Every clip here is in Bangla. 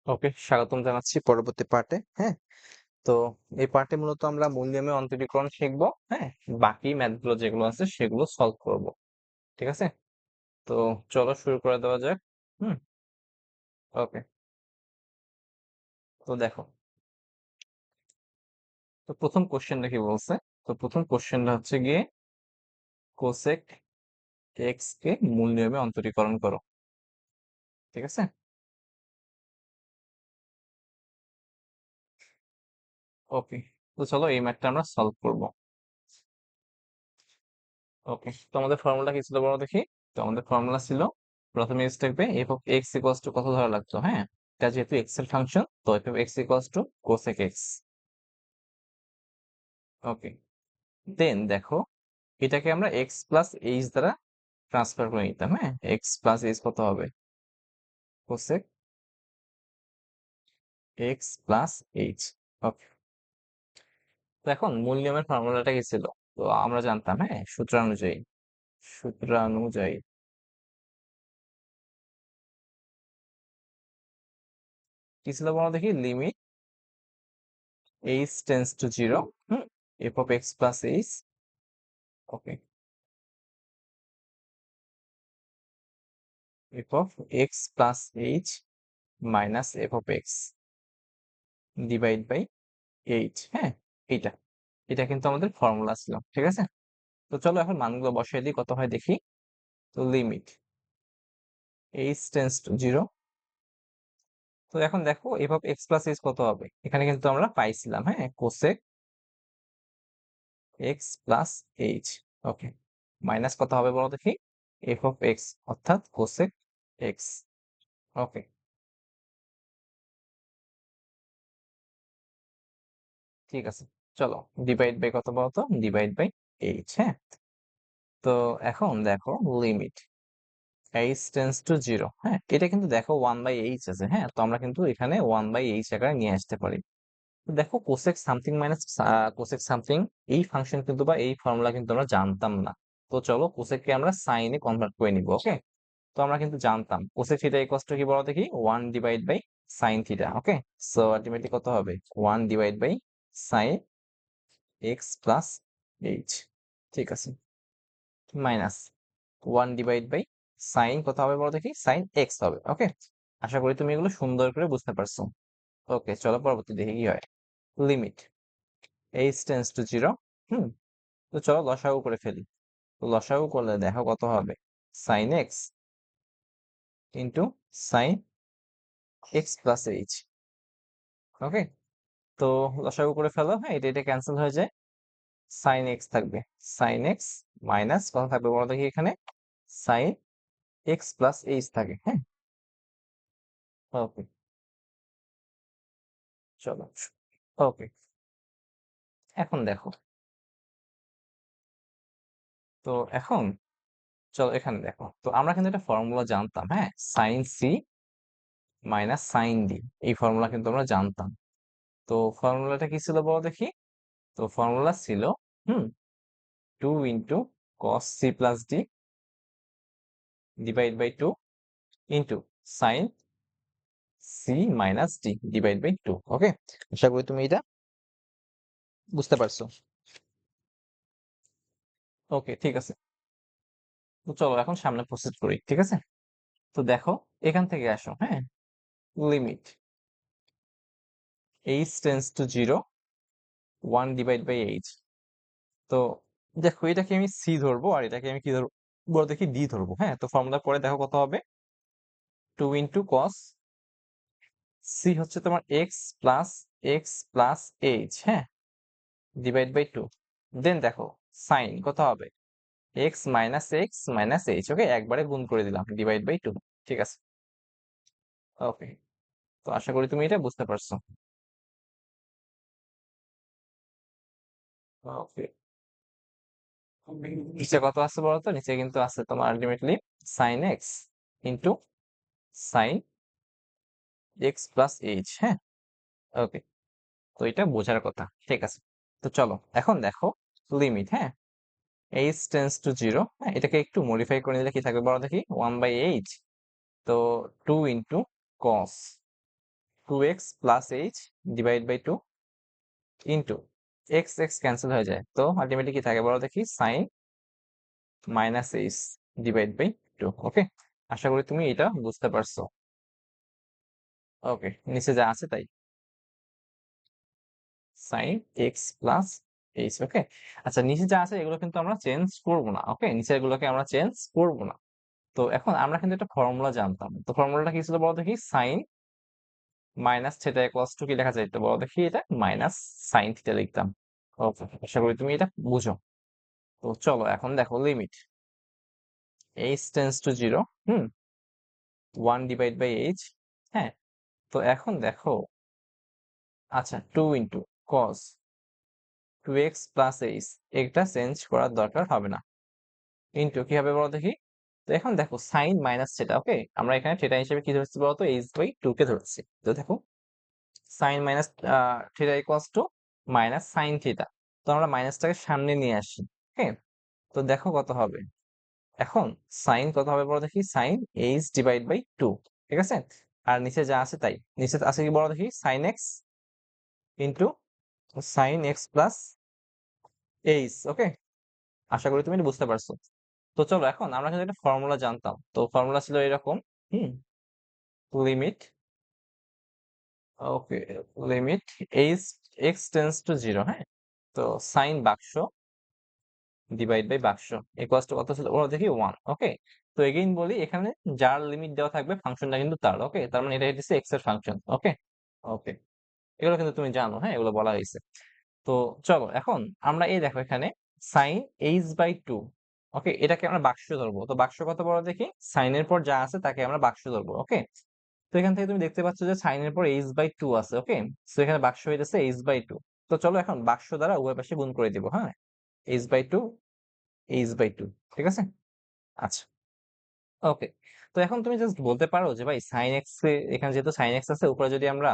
ওকে, স্বাগতম জানাচ্ছি পরবর্তী পার্টে। হ্যাঁ, তো এই পার্টে মূলত আমরা মূল নিয়মে অন্তরীকরণ শিখবো। হ্যাঁ, বাকি ম্যাথ গুলো যেগুলো আছে সেগুলো সলভ করব। ঠিক আছে, তো চলো শুরু করে দেওয়া যাক। হুম, ওকে। তো দেখো, তো প্রথম কোশ্চেনটা কি বলছে? তো প্রথম কোশ্চেনটা হচ্ছে গিয়ে কোসেক এক্স কে মূল নিয়মে অন্তরীকরণ করো। ঠিক আছে, ওকে। তো চলো এই ম্যাথটা আমরা সলভ করব। ওকে, তো আমাদের ফর্মুলা কি ছিল বলো দেখি। তো আমাদের ফর্মুলা ছিল প্রথমে স্টেপে F of X equals to কত ধরা লাগতো। হ্যাঁ, এটা যেহেতু এক্স এর ফাংশন, তো F of X equals to cosec X. Okay, then দেখো, এটাকে আমরা এক্স প্লাস এইচ দ্বারা ট্রান্সফার করে নিতাম। হ্যাঁ, এক্স প্লাস এইচ কত হবে? Cosec X plus H. Okay, তো এখন মূল নিয়মের ফর্মুলাটা কি ছিল? তো আমরা জানতাম, হ্যাঁ, সূত্রানুযায়ী কি ছিল বলো দেখি। Limit H tends to zero, hmm, f of x plus H. Okay, f of x plus H minus F of x divide by H. হ্যাঁ, এইটা এটা কিন্তু আমাদের ফর্মুলা ছিল। ঠিক আছে, তো চলো এখন মানগুলো বসিয়ে দিই, কত হয় দেখি। তো limit H tends to zero. তো এখন দেখো F of x plus H কত হবে, এখানে কিন্তু আমরা পাইছিলাম, হ্যাঁ, কোসেক এক্স প্লাস এইচ। ওকে, মাইনাস কত হবে বলো দেখি, এফ অফ এক্স অর্থাৎ কোসেক এক্স। ওকে, ঠিক আছে, চলো ডিভাইড বাই কত বলতো, ডিভাইড বাই এইচ। হ্যাঁ, তো এখন দেখো limit H tends to zero. হ্যাঁ, এটা কিন্তু দেখো ওয়ান বাই এইচ আছে। হ্যাঁ, তো আমরা কিন্তু এখানে ওয়ান বাই এইচ আকারে নিয়ে আসতে পারি। তো দেখো cosec something minus cosec something, এই ফাংশন কিন্তু বা এই ফর্মুলা কিন্তু আমরা জানতাম না। তো চলো কোসেককে আমরা সাইনে কনভার্ট করে নিব। ওকে, তো আমরা কিন্তু জানতাম কোসেক থিটা ইকুয়ালস টু কি বলো দেখি, one divide by sine theta. Okay, so ultimately কত হবে, one divide by sine x plus h. ঠিক আছে, minus one divide by sine কত হবে বলো দেখি, সাইন এক্স হবে। ওকে, আশা করি তুমি এগুলো সুন্দর করে বুঝতে পারছো। ওকে, চলো পরবর্তী দেখি কি হয়। Limit H tends to zero. হুম, তো চলো লসাগু করে ফেলি। তো লসাগু করলে দেখো কত হবে, sine x into sine x plus H. Okay, তো লসাগু করে ফেলো। হ্যাঁ, এটা এটা ক্যান্সেল হয়ে যায়, সাইন এক্স থাকবে, সাইন এক্স মাইনাস কত থাকবে বলো দেখি এখানে, সাইন এক্স প্লাস এইচ থাকে। হ্যাঁ, ওকে, চলো, ওকে, এখন দেখো, তো এখন চলো এখানে দেখো, তো আমরা কিন্তু একটা ফর্মুলা জানতাম, হ্যাঁ, sine C minus sine D, এই ফর্মুলা কিন্তু আমরা জানতাম। তো ফর্মুলাটা কি ছিল বলো দেখি। তো ফর্মুলা ছিল, hmm, two into cos C plus D divide by two into sine C minus D divide by two. Okay, আশা করি তুমি এটা বুঝতে পারছো। ওকে, ঠিক আছে, তো চলো এখন সামনে প্রসিড করি। ঠিক আছে, তো দেখো এখান থেকে আসো। হ্যাঁ, limit H tends to zero, one divide by h. তো দেখো এটাকে আমি সি ধরবো আর এটাকে আমি কি ধরবো বলো দেখি, ডি ধরবো। হ্যাঁ, তো ফর্মুলা পরে দেখো কত হবে, টু ইন্টু কস সি হচ্ছে তোমার এক্স প্লাস এইচ। হ্যাঁ, ডিভাইড বাই টু, দেন দেখো সাইন কত হবে, এক্স মাইনাস এইচ। ওকে, একবারে গুণ করে দিলাম, ডিভাইড বাই টু। ঠিক আছে, ওকে, তো আশা করি তুমি এটা বুঝতে পারছো। ওকে, নিচে কত আছে বলতো, নিচে কিন্তু আছে তোমার ultimately sine x into sine x plus h. হ্যাঁ, ওকে, তো এটা বোঝার কথা। ঠিক আছে, তো চলো এখন দেখো লিমিট, হ্যাঁ, এইচ টেন্স টু জিরো। হ্যাঁ, এটাকে একটু মডিফাই করে নিলে কি থাকবে বলো দেখি, ওয়ান বাই এইচ, তো two into cos 2x plus H divide by 2 into x x cancel হয়ে যায়, তো আলটিমেটলি কি থাকে বলো দেখি, sine minus h divide by 2। Okay, আশা করি তুমি এটা বুঝতে পারছো। ওকে, নিচে যা আছে তাই, সাইন এক্স প্লাস এইচ। ওকে, আচ্ছা নিচে যা আছে এগুলো কিন্তু আমরা চেঞ্জ করব না। ওকে, নিচে এগুলোকে আমরা চেঞ্জ করব না। তো এখন আমরা কিন্তু একটা ফর্মুলা জানতাম, তো ফর্মুলাটা কি ছিল বলো দেখি, sine minus theta equals to কি লেখা যায়, তো বলো দেখি, এটা মাইনাস সাইন থিটা লিখতাম। ওকে, আশা করি তুমি এটা বুঝো। তো চলো এখন দেখো, limit H tends to zero, 1 divide by H. হ্যাঁ, তো এখন দেখো, আচ্ছা 2 into cos 2x plus h, এটা চেঞ্জ করার দরকার হবে না, ইন্টু কি হবে বলো দেখি। তো এখন দেখো সাইন মাইনাস থিটা। ওকে, আমরা এখানে থিটা হিসেবে কি ধরছি বলতো, এইচ বাই 2 কে ধরছি। তো দেখো sine minus theta equals to minus sine theta, তো আমরা মাইনাসটাকে সামনে নিয়ে আসি। ওকে, তো দেখো কত হবে এখন, সাইন কত হবে বলো দেখি, সাইন এইচ ডিভাইড বাই 2। ঠিক আছে, আর নিচে যা আছে তাই, নিচে আছে কি বলো দেখি, sine x into sine x plus H. Okay, আশা করি তুমি এটা বুঝতে পারছো। তো চলো এখন আমরা কিন্তু একটা ফর্মুলা জানতাম, তো ফর্মুলা ছিল এরকম, hmm limit, okay, limit H X tends to zero. হ্যাঁ, তো সাইন বাক্স ডিভাইড বাই বাক্স ইকুয়ালস টু কত ছিল ওরা দেখি, 1। ওকে, তো এগেইন বলি, এখানে যার লিমিট দেওয়া থাকবে ফাংশনটা কিন্তু তার। ওকে, তার মানে এটা হচ্ছে এক্স এর ফাংশন। ওকে, ওকে, এগুলো কিন্তু তুমি জানো, হ্যাঁ এগুলো বলা হয়েছে। তো চলো এখন আমরা এই দেখো এখানে সাইন এইচ বাই 2। ওকে, এটাকে আমরা বাক্স ধরবো, তো বাক্স কত বড় দেখি, সাইনের পর যা আছে তাকে আমরা বাক্স ধরবো। ওকে, তো এখান থেকে তুমি দেখতে পাচ্ছ যে সাইনের পর এইচ বাই 2 আছে। ওকে, তো এখানে বাক্স হয়ে যাচ্ছে এইচ বাই 2। তো চলো এখন বাক্স দ্বারা উভয় পাশে গুণ করে দিব। হ্যাঁ, এইচ বাই 2 এইচ বাই 2, ঠিক আছে। আচ্ছা, ওকে, তো এখন তুমি জাস্ট বলতে পারো যে ভাই সাইন এক্স, এখানে যেহেতু সাইন এক্স আছে, উপরে যদি আমরা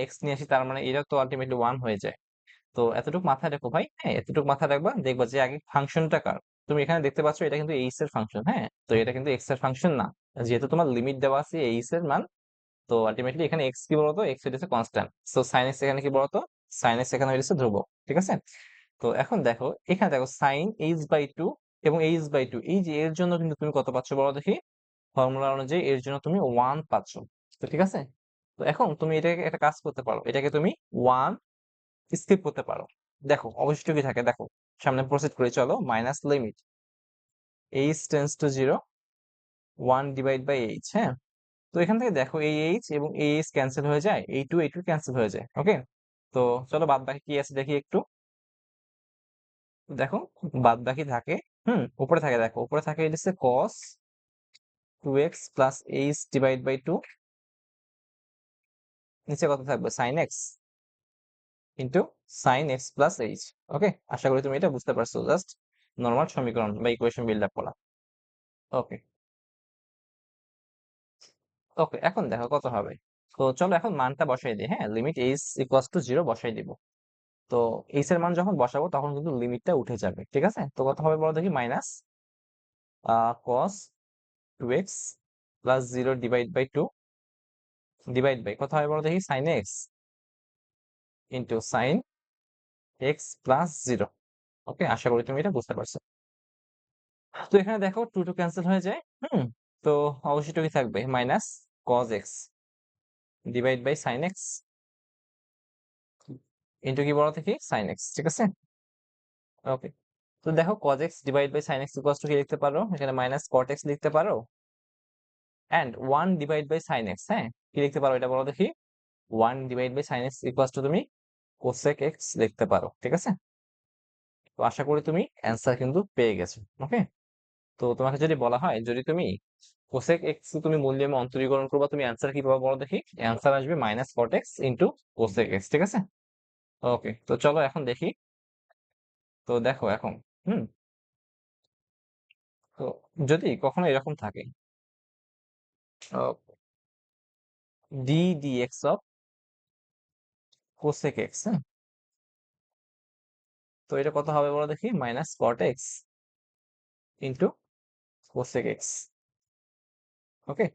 এক্স নিয়ে আসি, তার মানে এটা তো আলটিমেটলি 1 হয়ে যায়। তো এতটুকু মাথায় রাখো ভাই, হ্যাঁ এতটুকু মাথায় রাখবা, দেখবা যে আগে ফাংশনটা কার। তুমি এখানে দেখতে পাচ্ছ এটা কিন্তু এইচ এর ফাংশন, হ্যাঁ তো এটা কিন্তু এক্স এর ফাংশন না, যেহেতু তোমার লিমিট দেওয়া আছে এইচ এর মান। তো আলটিমেটলি এখানে এক্স কি বলতো, এক্স হইতেছে কনস্ট্যান্ট, সো সাইন এক্স এখানে কি বলতো, সাইন এক্স এখানে হইতেছে ধ্রুবক। ঠিক আছে, তো এখন দেখো এখানে দেখো সাইন এইচ বাই 2 এবং এইচ বাই 2, এই যে এর জন্য কিন্তু তুমি কত পাচ্ছ বলো দেখি, ফর্মুলা অনুযায়ী এর জন্য তুমি 1 পাচ্ছ। তো ঠিক আছে, তো এখন তুমি এটাকে একটা কাজ করতে পারো, এটাকে তুমি 1 স্কিপ করতে পারো। দেখো অবশিষ্ট কি থাকে, দেখো সামনে প্রসিড করে চলো, minus limit H tends to zero 1 divide by H. হ্যাঁ, তো এখান থেকে দেখো এই এইচ এবং এই এইচ ক্যান্সেল হয়ে যায়, এই টু ক্যান্সেল হয়ে যায়। ওকে, তো চলো বাদ বাকি কি আছে দেখি একটু। দেখো বাদ বাকি থাকে, উপরে থাকে, দেখো উপরে থাকে এটা হচ্ছে cos 2x plus H divide by 2, নিচে কত থাকবে, sin x into sin x plus H. Okay, আশা করি তুমি এটা বুঝতে পারছো, জাস্ট নর্মাল সমীকরণ বা ইকুয়েশন বিল্ড আপ করা। ওকে, ওকে, এখন দেখো কত হবে। তো চলো এখন মানটা বসাই দিই, হ্যাঁ limit H equals to zero বসাই দিব। তো এইচ এর মান যখন বসাবো তখন কিন্তু লিমিটটা উঠে যাবে। ঠিক আছে, তো কত হবে বলো দেখি, minus cos 2x plus 0 divide by 2 divide by কত হবে বলো দেখি, sin x into sin x plus 0। Okay, আশা করি তুমি এটা বুঝতে পারছো। তো এখানে দেখো 2 ক্যান্সেল হয়ে যায়, তো অবশ্যই কি থাকবে, minus cos x divide by sin x into কি বলো দেখি, sin x। ঠিক আছে, ওকে, তো দেখো cos x divide by sin x equals to কি লিখতে পারো, এখানে মাইনাস cot x লিখতে পারো, and 1 divide by sin x। হ্যাঁ, কি লিখতে পারো এটা বলো দেখি, 1 divide by sin x equals to তুমি cosec x লিখতে পারো। ঠিক আছে, তো আশা করি তুমি অ্যান্সার কিন্তু পেয়ে গেছো। ওকে, তো তোমাকে যদি বলা হয়, যদি তুমি cosec x তুমি মূল্যে অন্তরীকরণ করবা, তুমি অ্যান্সার কি পাবা বলো দেখি, অ্যান্সার আসবে minus cot x into cosec x। ঠিক আছে, ওকে, তো চলো এখন দেখি। তো দেখো এখন, হুম তো যদি কখনো এরকম থাকে d dx of cosec x, হ্যাঁ, তো এটা কত হবে বলো দেখি, minus cot x into cosec x। ওকে,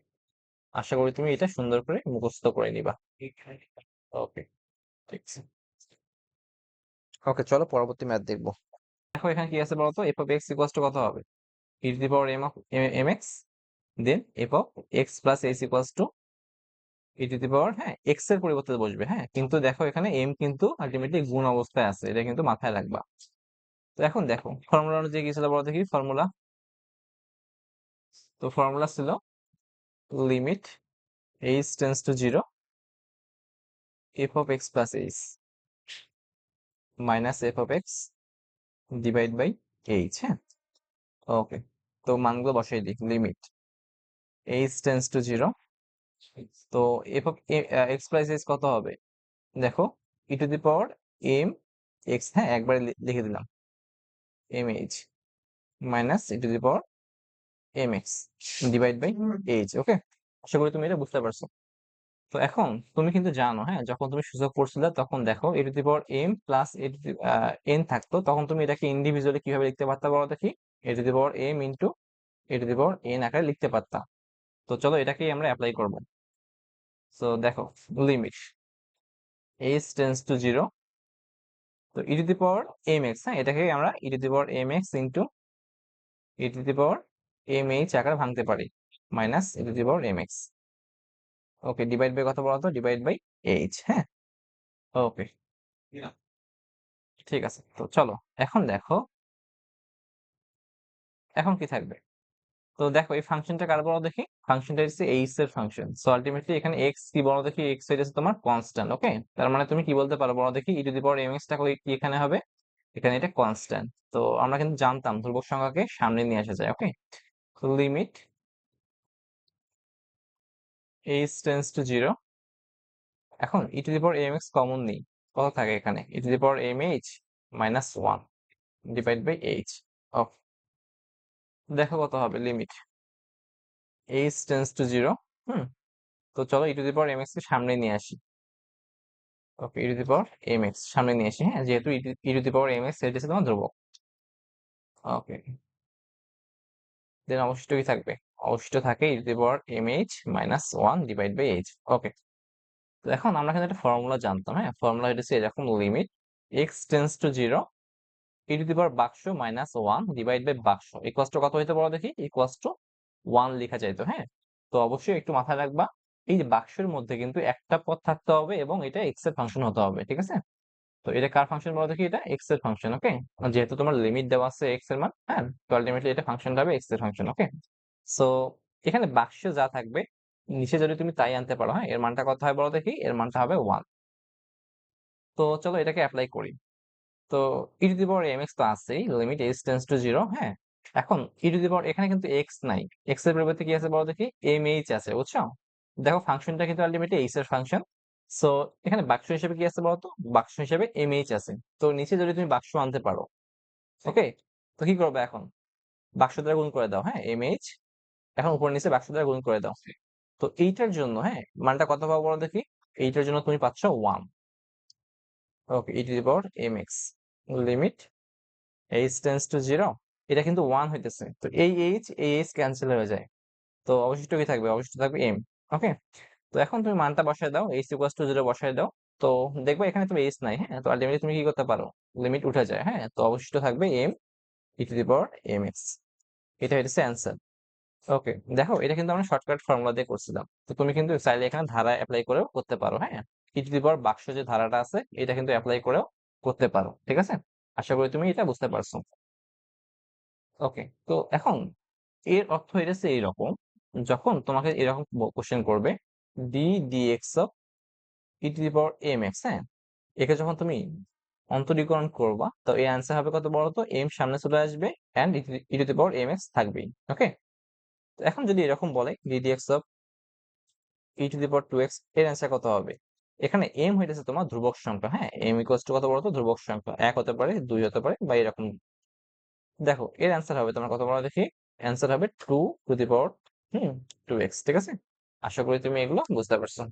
আশা করি তুমি এটা সুন্দর করে মুখস্থ করে নিবা। ওকে, ঠিক আছে। ওকে, চলো পরবর্তী ম্যাথ দেখবো। দেখো এখানে কি আছে বলতো, F of X equals to কত হবে, E to the power M X, then F of x plus S equals to E to the power, হ্যাঁ এক্স এর পরিবর্তে বসবে, হ্যাঁ কিন্তু দেখো এখানে এম কিন্তু আলটিমেটলি গুণ অবস্থায় আছে, এটা কিন্তু মাথায় রাখবা। তো এখন দেখো ফর্মুলা অনুযায়ী কি ছিল বলো দেখি ফর্মুলা। তো ফর্মুলা ছিল limit H tends to zero F of x plus H minus F of x divide by H, হ্যাঁ ওকে। তো মানগুলো বসাই দিই, limit H tends to zero, তো F of x plus H কত হবে, দেখো E to the power M x, হ্যাঁ একবারে লিখে দিলাম M H minus E to the power M X divide by H, okay. আশা করি তুমি এটা বুঝতে পারছো। তো এখন তুমি কিন্তু জানো, হ্যাঁ যখন তুমি সূচক পড়ছিলে তখন দেখো A to the power M plus N থাকতো, তখন তুমি এটাকে ইন্ডিভিজুয়ালি কিভাবে লিখতে পারতা বলো দেখি, A to the power M into A to the power N আকারে লিখতে পারতা। তো চলো এটাকেই আমরা অ্যাপ্লাই করব। সো দেখো limit H tends to zero, তো e to the power M x, হ্যাঁ এটাকে আমরা e to the power M x into e to the power m h আকারে ভাঙতে পারি, minus E to the power M x, okay divide by কত বলতো, ডিভাইড বাই এইচ, হ্যাঁ ওকে ঠিক আছে। তো চলো এখন দেখো এখন কি থাকবে। তো দেখো এই ফাংশনটা কার বড় দেখি, ফাংশনটা হচ্ছে এইচ এর ফাংশন, সো আলটিমেটলি এখানে এক্স কি বড় দেখি, এক্স হচ্ছে তোমার কনস্ট্যান্ট, ওকে। তার মানে তুমি কি বলতে পারো বড় দেখি, e to the power M x টা কি এখানে হবে, এখানে এটা কনস্ট্যান্ট। তো আমরা কিন্তু জানতাম ধ্রুবক সংখ্যাকে সামনে নিয়ে আসা যায়, okay. Limit H tends to zero, এখন e to the power M x common নেই, কত থাকে এখানে, e to the power m H minus one divide by H, okay. দেখো কত হবে, limit H tends to zero, হুম। তো চলো e to the power M x কে সামনে নিয়ে আসি, okay e to the power M x সামনে নিয়ে আসি, হ্যাঁ যেহেতু e to the power M x এটা হচ্ছে তোমার ধ্রুবক, ওকে। দেন অবশিষ্ট কি থাকবে, অবশিষ্ট থাকে e to the power m H minus one divide by H, okay. তো এখন আমরা কিন্তু একটা ফর্মুলা জানতাম, হ্যাঁ ফর্মুলা হচ্ছে এরকম, limit x tends to zero e to the power বাক্স মাইনাস ওয়ান ডিভাইড বাই বাক্স ইকুয়াস টু কত হইতে পারো দেখি, ইকুয়াস টু ওয়ান লেখা যাইতো, হ্যাঁ। তো অবশ্যই একটু মাথায় রাখবা, এই যে বাক্সের মধ্যে কিন্তু একটা পদ থাকতে হবে এবং এটা এক্স এর ফাংশন হতে হবে, ঠিক আছে। তো এটা কার ফাংশন বলো দেখি, এটা এক্স এর ফাংশন, ওকে। যেহেতু তোমার লিমিট দেওয়া আছে এক্স এর মান, হ্যাঁ তো আলটিমেটলি এটা ফাংশনটা হবে এক্স এর ফাংশন, ওকে। সো এখানে বাক্সে যা থাকবে নিচে যদি তুমি তাই আনতে পারো, হ্যাঁ এর মানটা কত হয় বলো দেখি, এর মানটা হবে ওয়ান। তো চলো এটাকে অ্যাপ্লাই করি। তো e to the power M x তো আছেই, limit H tends to zero, হ্যাঁ। এখন ই টু দি পাওয়ার এখানে কিন্তু এক্স নাই, এক্স এর পরিবর্তে কি আছে বলো দেখি, এম এইচ আছে, বুঝছো। দেখো ফাংশনটা কিন্তু আলটিমেটলি এইচ এর ফাংশন, সো এখানে বাক্স হিসেবে কি আছে বলতো, বাক্স হিসেবে এম এইচ আছে। তো নিচে যদি তুমি বাক্স আনতে পারো, ওকে। তো কি করবে এখন, বাক্স দ্বারা গুণ করে দাও, হ্যাঁ এম এইচ, এখন উপর নিচে বাক্স দ্বারা গুণ করে দাও। তো এইটার জন্য, হ্যাঁ মানটা কত পাবো বলো দেখি, এইটার জন্য তুমি পাচ্ছ one, okay e to the power M x limit H tends to zero, এটা কিন্তু ওয়ান হইতেছে, তো এই এইচ ক্যান্সেল হয়ে যায়। তো অবশিষ্ট কি থাকবে, অবশিষ্ট থাকবে এম, ওকে। তো এখন তুমি মানটা বসায় দাও, এইচ ইকুয়ালস টু জিরো বসায় দাও। তো দেখবে এখানে তুমি এইচ নাই, হ্যাঁ তো আলটিমেটলি তুমি কি করতে পারো, লিমিট উঠে যায়, হ্যাঁ তো অবশিষ্ট থাকবে m e to the power M x, এটা হচ্ছে অ্যান্সার, ওকে। দেখো এটা কিন্তু আমরা শর্টকাট ফর্মুলা দিয়ে করছিলাম, তো তুমি কিন্তু চাইলে এখানে ধারা অ্যাপ্লাই করেও করতে পারো, হ্যাঁ ই টু দি পাওয়ার বাক্স যে ধারাটা আছে এটা কিন্তু অ্যাপ্লাই করেও করতে পারো, ঠিক আছে। আশা করি তুমি এটা বুঝতে পারছো, ওকে। তো এখন এর অর্থ এটা হচ্ছে এইরকম, যখন তোমাকে এরকম কোশ্চেন করবে d dx of e to the power M x, হ্যাঁ একে যখন তুমি অন্তরীকরণ করবা তো এই অ্যান্সার হবে কত বড়, তো এম সামনে চলে আসবে and e to the power M x থাকবেই, ওকে। তো এখন যদি এরকম বলে d dx of e to the power two x, এর অ্যান্সার কত হবে, এখানে এম হইতেছে তোমার ধ্রুবক সংখ্যা, হ্যাঁ এম ইকুয়ালস টু কত বড়, তো ধ্রুবক সংখ্যা এক হতে পারে, দুই হতে পারে বা এরকম। দেখো এর অ্যান্সার হবে তোমার কত বড় দেখি, অ্যান্সার হবে two to the power two x, ঠিক আছে। আশা করি তুমি এগুলো বুঝতে পারছো।